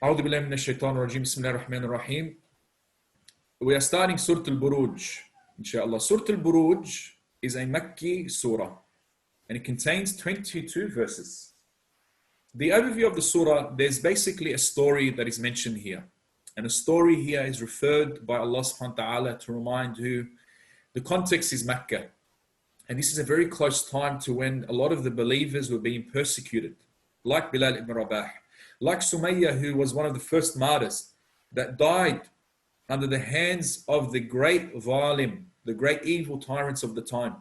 أعوذ بالله من الشيطان الرجيم بسم الله الرحمن الرحيم. We are starting Surah al-Burooj, inshallah. Surah al-Burooj is a Makki surah and it contains 22 verses. The overview of the surah, there's basically a story that is mentioned here. And a story here is referred by Allah subhanahu wa ta'ala to remind who the context is Makkah. And this is a very close time to when a lot of the believers were being persecuted, like Bilal ibn Rabah, like Sumayyah, who was one of the first martyrs that died under the hands of the great zalim, the great evil tyrants of the time.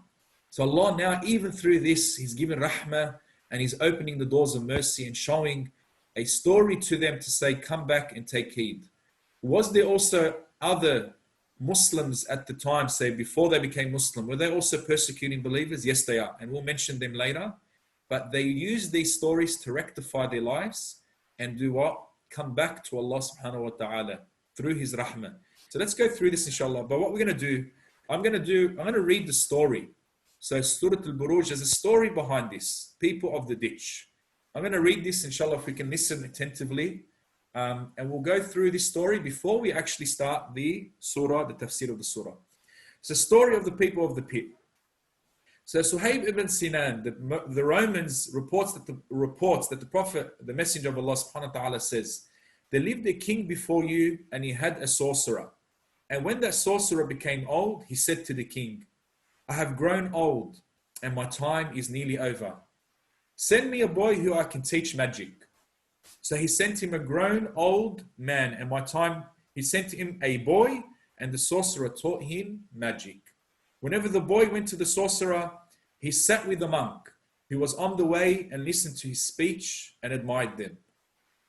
So Allah now, even through this, He's given rahmah and He's opening the doors of mercy and showing a story to them to say, come back and take heed. Was there also other Muslims at the time, say before they became Muslim, were they also persecuting believers? Yes, they are. And we'll mention them later. But they use these stories to rectify their lives and do what? Come back to Allah subhanahu wa ta'ala through His rahmah. So let's go through this inshallah. But what we're going to do, I'm going to read the story. So Surah al-Burooj, there's a story behind this. People of the ditch. I'm going to read this inshallah if we can listen attentively. And we'll go through this story before we actually start the surah, the tafsir of the surah. It's the story of the people of the pit. So Suhaib ibn Sinan, the Romans reports that the Prophet, the Messenger of Allah subhanahu wa ta'ala says, there lived a king before you and he had a sorcerer. And when that sorcerer became old, he said to the king, I have grown old and my time is nearly over. Send me a boy who I can teach magic. So he sent him a grown old man and he sent him a boy and the sorcerer taught him magic. Whenever the boy went to the sorcerer, he sat with the monk who was on the way and listened to his speech and admired them.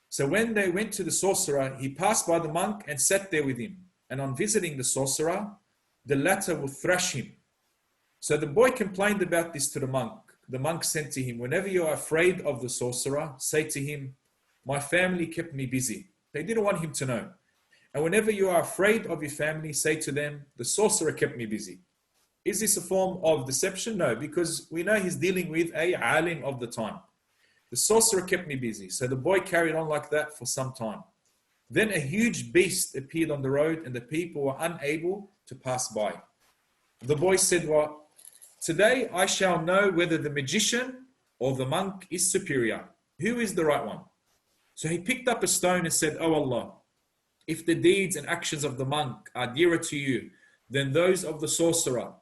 So when they went to the sorcerer, he passed by the monk and sat there with him. And on visiting the sorcerer, the latter would thrash him. So the boy complained about this to the monk. The monk said to him, whenever you are afraid of the sorcerer, say to him, my family kept me busy. They didn't want him to know. And whenever you are afraid of your family, say to them, the sorcerer kept me busy. Is this a form of deception? No, because we know he's dealing with a alim of the time. The sorcerer kept me busy. So the boy carried on like that for some time. Then a huge beast appeared on the road and the people were unable to pass by. The boy said, well, today I shall know whether the magician or the monk is superior. Who is the right one? So he picked up a stone and said, oh Allah, if the deeds and actions of the monk are dearer to you than those of the sorcerer,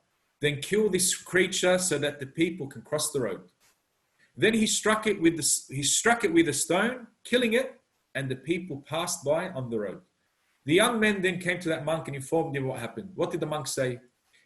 then kill this creature so that the people can cross the road. Then he struck it with a stone, killing it, and the people passed by on the road. The young men then came to that monk and informed him what happened. What did the monk say?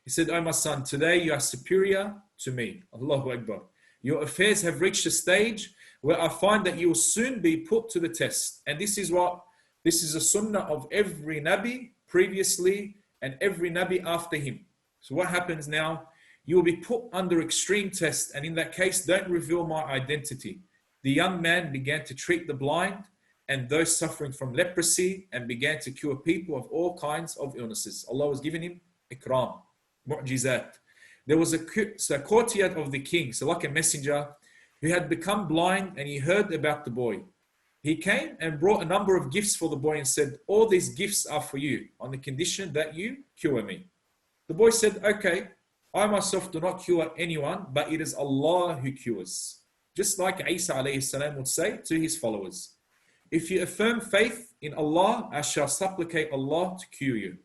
He said, oh my son, today you are superior to me. Allahu Akbar. Your affairs have reached a stage where I find that you will soon be put to the test. And this is a sunnah of every Nabi previously and every Nabi after him. So what happens now? You will be put under extreme test, and in that case, don't reveal my identity. The young man began to treat the blind and those suffering from leprosy and began to cure people of all kinds of illnesses. Allah was giving him ikram, mu'jizat. There was a courtier of the king, so like a messenger, who had become blind and he heard about the boy. He came and brought a number of gifts for the boy and said, all these gifts are for you on the condition that you cure me. The boy said, okay, I myself do not cure anyone, but it is Allah who cures. Just like Isa alayhi salam would say to his followers, if you affirm faith in Allah, I shall supplicate Allah to cure you.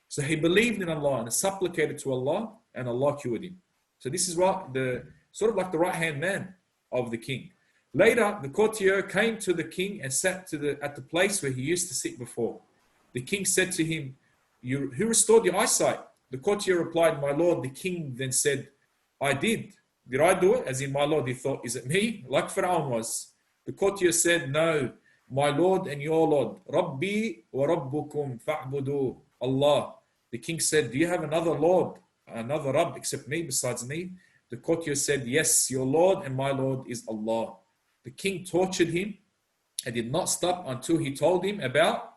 So he believed in Allah and supplicated to Allah and Allah cured him. So this is what sort of like the right-hand man of the king. Later, the courtier came to the king and sat at the place where he used to sit before. The king said to him, who restored your eyesight? The courtier replied, my lord. The king then said, I did. Did I do it? As in, my lord, he thought, is it me? Like Pharaoh was. The courtier said, no, my lord and your lord. Rabbi wa rabbukum fa'budu. Allah. The king said, do you have another lord, another Rabb except me, besides me? The courtier said, yes, your lord and my lord is Allah. The king tortured him and did not stop until he told him about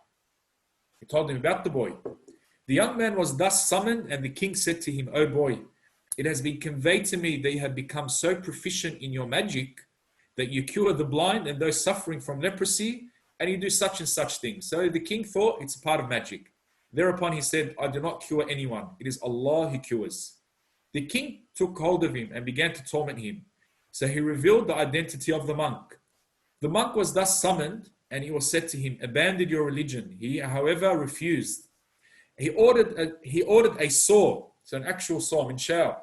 the boy. The young man was thus summoned, and the king said to him, O boy, it has been conveyed to me that you have become so proficient in your magic that you cure the blind and those suffering from leprosy and you do such and such things. So the king thought it's a part of magic. Thereupon he said, I do not cure anyone. It is Allah who cures. The king took hold of him and began to torment him. So he revealed the identity of the monk. The monk was thus summoned, and it was said to him, abandon your religion. He, however, refused. He ordered a saw, so an actual saw, minshar,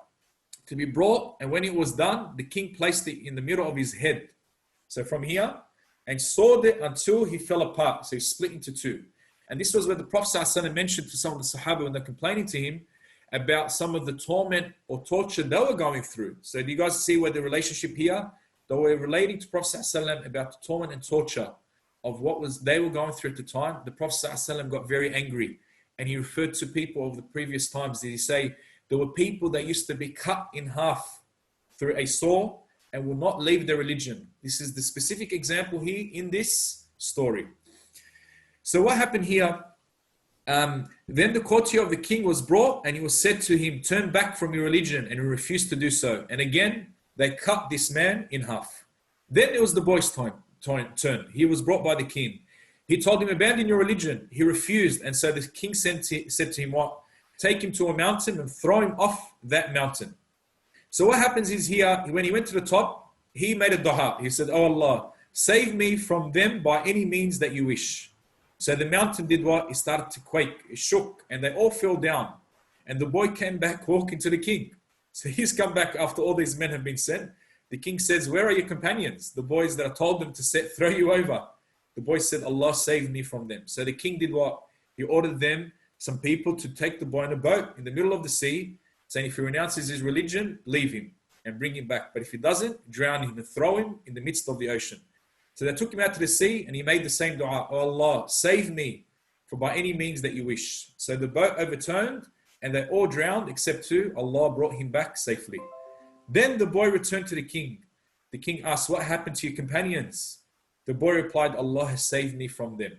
to be brought, and when it was done, the king placed it in the middle of his head. So from here, and sawed it until he fell apart, so he split into two. And this was what the Prophet ﷺ mentioned to some of the Sahaba when they're complaining to him about some of the torment or torture they were going through. So do you guys see where the relationship here? They were relating to Prophet ﷺ about the torment and torture of what they were going through at the time. The Prophet ﷺ got very angry, and he referred to people of the previous times. Did he say there were people that used to be cut in half through a saw and will not leave their religion. This is the specific example here in this story. So what happened here? Then the courtier of the king was brought, and he was said to him, turn back from your religion, and he refused to do so. And again, they cut this man in half. Then it was the boy's turn. He was brought by the king. He told him, abandon your religion. He refused. And so the king said to him, what? Take him to a mountain and throw him off that mountain. So what happens is here, when he went to the top, he made a dua. He said, oh Allah, save me from them by any means that you wish. So the mountain did what? It started to quake. It shook, and they all fell down. And the boy came back walking to the king. So he's come back after all these men have been sent. The king says, where are your companions? The boys that I told them to throw you over. The boy said, Allah saved me from them. So the king did what? He ordered them, some people, to take the boy in a boat in the middle of the sea, saying if he renounces his religion, leave him and bring him back. But if he doesn't, drown him and throw him in the midst of the ocean. So they took him out to the sea, and he made the same dua, oh Allah, save me for by any means that you wish. So the boat overturned, and they all drowned except two. Allah brought him back safely. Then the boy returned to the king. The king asked, what happened to your companions? The boy replied, Allah has saved me from them.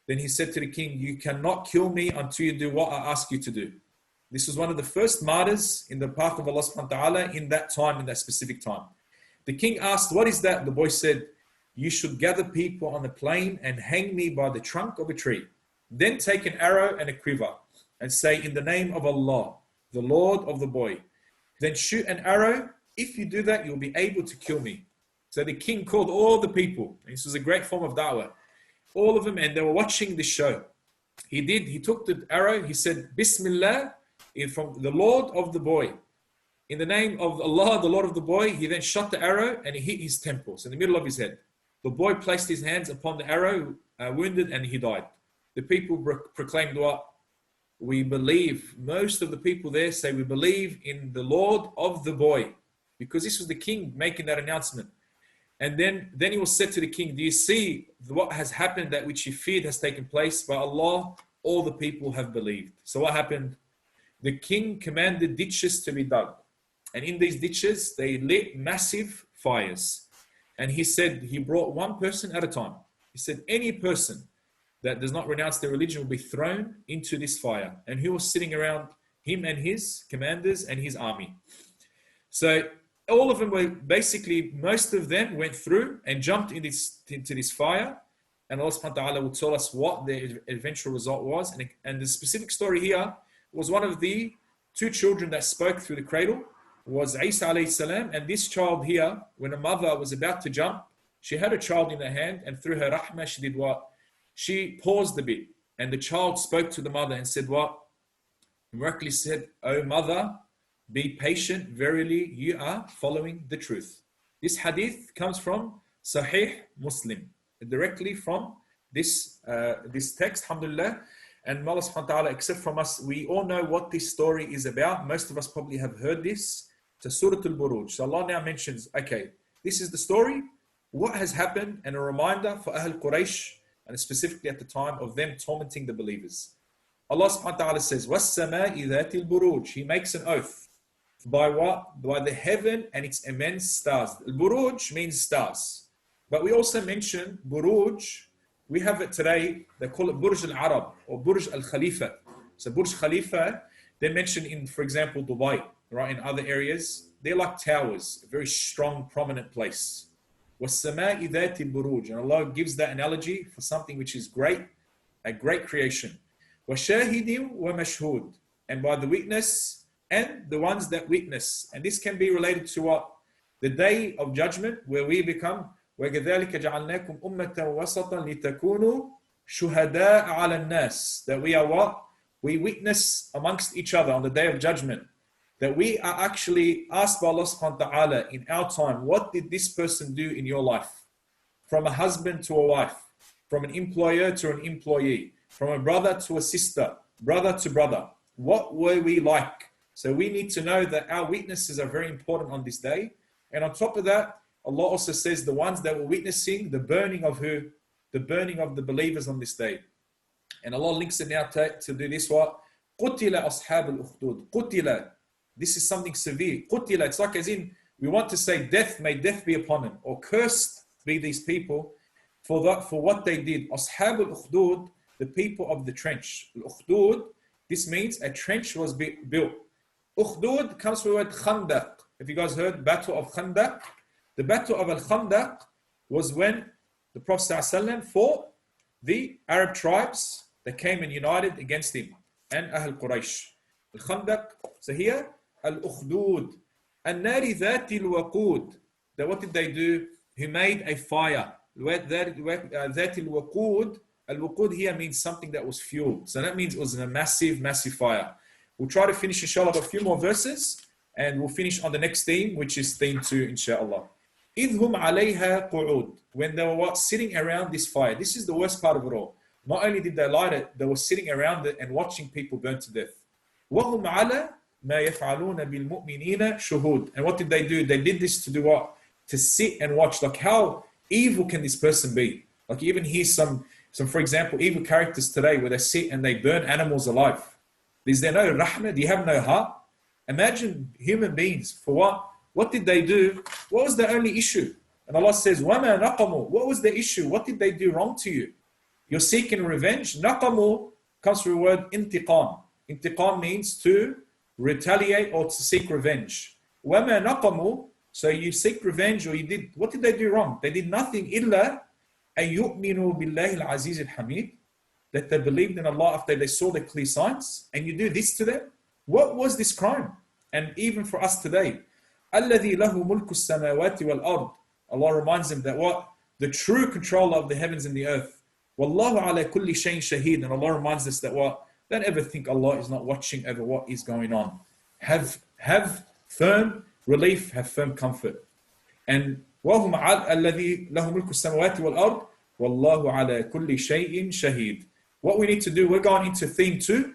Then he said to the king, you cannot kill me until you do what I ask you to do. This was one of the first martyrs in the path of Allah subhanahu wa ta'ala in that time, in that specific time. The king asked, what is that? The boy said, you should gather people on the plain and hang me by the trunk of a tree. Then take an arrow and a quiver and say, in the name of Allah, the Lord of the boy. Then shoot an arrow. If you do that, you'll be able to kill me. So the king called all the people. And this was a great form of da'wah. All of them, and they were watching this show. He took the arrow. He said, Bismillah, from the Lord of the boy. In the name of Allah, the Lord of the boy. He then shot the arrow, and he hit his temples in the middle of his head. The boy placed his hands upon the arrow, wounded, and he died. The people proclaimed what? We believe. Most of the people there say we believe in the Lord of the boy, because this was the king making that announcement. And then he was said to the king, do you see what has happened, that which you feared has taken place? By Allah, all the people have believed. So what happened? The king commanded ditches to be dug. And in these ditches, they lit massive fires. And he said, he brought one person at a time. He said, any person that does not renounce their religion will be thrown into this fire. And who was sitting around him and his commanders and his army. So all of them were basically, most of them went through and jumped into this fire. And Allah subhanahu wa ta'ala will tell us what the eventual result was. And the specific story here was one of the two children that spoke through the cradle was Isa alayhi salam. And this child here, when a mother was about to jump, she had a child in her hand, and through her rahmah, she did what? She paused a bit, and the child spoke to the mother and said what? Miraculously said, "O mother, be patient, verily you are following the truth." This hadith comes from Sahih Muslim, directly from this text, alhamdulillah. And Allah subhanahu wa ta'ala, except from us, we all know what this story is about. Most of us probably have heard this. To Surah al-Burooj. So Allah now mentions, okay, this is the story, what has happened, and a reminder for Ahl Quraysh, and specifically at the time of them tormenting the believers. Allah subhanahu wa ta'ala says, وَالسَّمَاءِ ذَاتِ الْبُرُوجِ. He makes an oath. By what? By the heaven and its immense stars. Al-Burooj means stars. But we also mention Burooj. We have it today, they call it Burj al-Arab or Burj al-Khalifa. So Burj Khalifa, they mention in, for example, Dubai, right, in other areas, they're like towers, a very strong, prominent place. وَالسَّمَاءِ ذَاتِ الْبُرُوجِ. And Allah gives that analogy for something which is great, a great creation. وَشَاهِدٍ وَمَشْهُودٍ. And by the witness and the ones that witness. And this can be related to what? The day of judgment, where we become وَكَذَلِكَ جَعَلْنَاكُمْ أُمَّةً وَسَطًا لِتَكُونُوا شُهَدَاءَ عَلَى النَّاسِ. That we are what? We witness amongst each other on the day of judgment. That we are actually asked by Allah subhanahu wa ta'ala in our time, what did this person do in your life? From a husband to a wife, from an employer to an employee, from a brother to a sister, brother to brother. What were we like? So we need to know that our witnesses are very important on this day. And on top of that, Allah also says the ones that were witnessing the burning of who? The burning of the believers on this day. And Allah links it now to do this what? قُتِلَ أَصْحَابُ الْأُخْدُودِ. قُتِلَ. This is something severe. قُتِلَ. It's like as in, we want to say death, may death be upon them. Or cursed be these people for what they did. أَصْحَابُ الْأُخْدُودِ. The people of the trench. Al-Ukhdud, this means a trench was built. Ukhdud comes from the word Khandaq. Have you guys heard Battle of Khandaq? The Battle of Al-Khandaq was when the Prophet ﷺ fought the Arab tribes that came and united against him and Ahl Quraysh. Al-Khandaq. So here, Al-Ukhdud. An-Nari Dhati al-Waqud. That what did they do? He made a fire. Dhati al-Waqud. Al-Wuqud here means something that was fueled. So that means it was a massive, massive fire. We'll try to finish, inshallah, a few more verses, and we'll finish on the next theme, which is theme 2, inshallah. إِذْ هُمْ عَلَيْهَا قُعُودٌ. When they were sitting around this fire. This is the worst part of it all. Not only did they light it, they were sitting around it and watching people burn to death. وَهُمْ عَلَى مَا يَفْعَلُونَ بِالْمُؤْمِنِينَ شُهُودٌ. And what did they do? They did this to do what? To sit and watch. Like, how evil can this person be? Like, even hear some, for example, evil characters today where they sit and they burn animals alive. Is there no rahmah? Do you have no heart? Imagine human beings. For what? What did they do? What was the only issue? And Allah says, وَمَا نَقَمُوا. What was the issue? What did they do wrong to you? You're seeking revenge. Naqamu comes from the word intiqam. Intiqam means to retaliate or to seek revenge. وَمَا نَقَمُوا. So you seek revenge, or you did, what did they do wrong? They did nothing إِلَّا أَن يُؤْمِنُوا بِاللَّهِ الْعَزِيزِ الْحَمِيدِ. That they believed in Allah after they saw the clear signs, and you do this to them? What was this crime? And even for us today, الَّذِي لَهُ مُلْكُ السَّمَاوَاتِ وَالْأَرْضِ. Allah reminds them that what? The true controller of the heavens and the earth. وَاللَّهُ عَلَى كُلِّ شَيْءٍ شَهِيدٌ. And Allah reminds us that what? Don't ever think Allah is not watching over what is going on. Have firm relief, have firm comfort. And وَهُمْ الَّذِي لَهُ مُلْكُ السَّمَاوَاتِ وَالْأَرْضِ وَاللَّهُ عَلَى كُلِّ شَيْءٍ شَهِيدٌ. What we need to do, we're going into theme 2.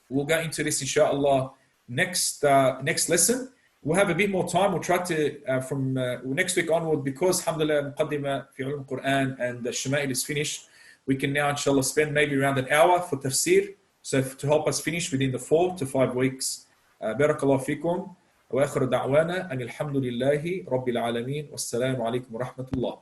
We'll go into this, inshallah, next lesson. We'll have a bit more time. We'll try to, from next week onward, because alhamdulillah, Muqaddimah fi Uloom Quran and the Shamaa'il is finished, we can now, inshallah, spend maybe around an hour for tafsir. So to help us finish within the 4 to 5 weeks. Barakallahu fikum. Wa akhiru da'wana anil hamdulillahi rabbil alameen. Wassalamu alaikum wa rahmatullah.